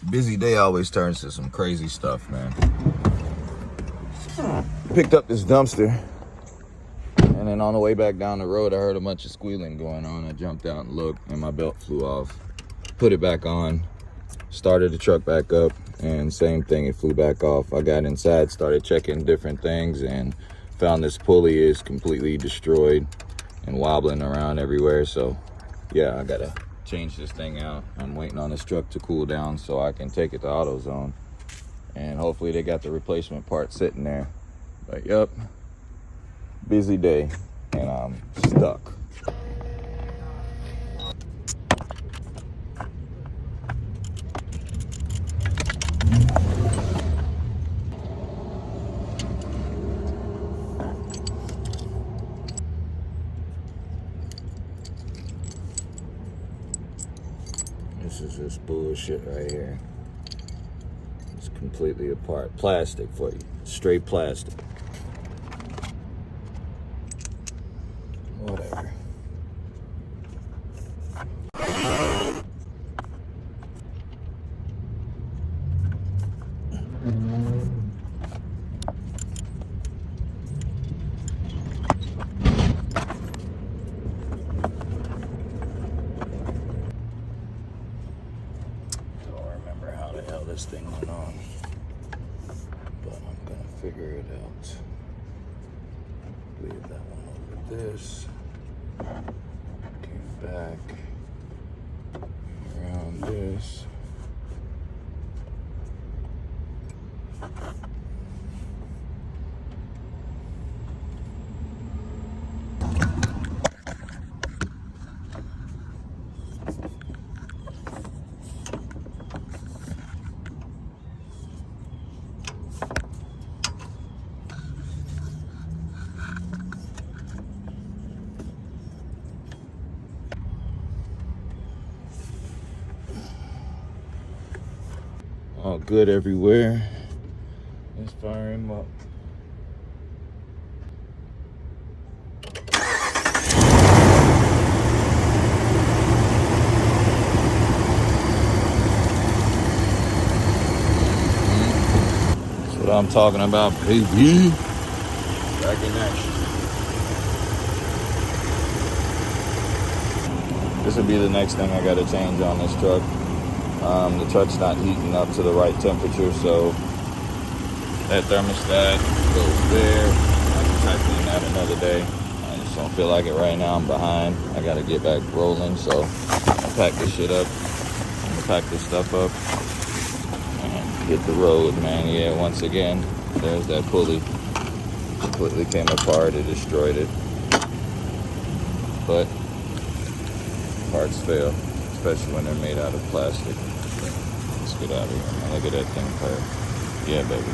Busy day always turns to some crazy stuff, man. Picked up this dumpster, and then on the way back down the road, I heard a bunch of squealing going on. I jumped out and looked, and my belt flew off. Put it back on, started the truck back up, and same thing, it flew back off. I got inside, started checking different things, and found this pulley is completely destroyed and wobbling around everywhere. So yeah, I gotta change this thing out. I'm waiting on this truck to cool down so I can take it to AutoZone, and hopefully they got the replacement part sitting there. But yep, busy day, and I'm stuck. This is this bullshit right here. It's completely apart. Plastic for you. Straight plastic. Whatever. This thing went on, but I'm gonna figure it out. Leave that one over this. Came back around this. All good everywhere. Let's fire him up. That's what I'm talking about, baby. Back in action. This will be the next thing I gotta change on this truck. The truck's not heating up to the right temperature, so that thermostat goes there. I can try clean that another day. I just don't feel like it right now. I'm behind. I gotta get back rolling, so I'll pack this shit up. I'm gonna pack this stuff up and hit the road, man. Yeah, once again, there's that pulley. Completely came apart. It destroyed it. But parts fail, especially when they're made out of plastic. Let's get out of here, man. Look at that thing, yeah, baby.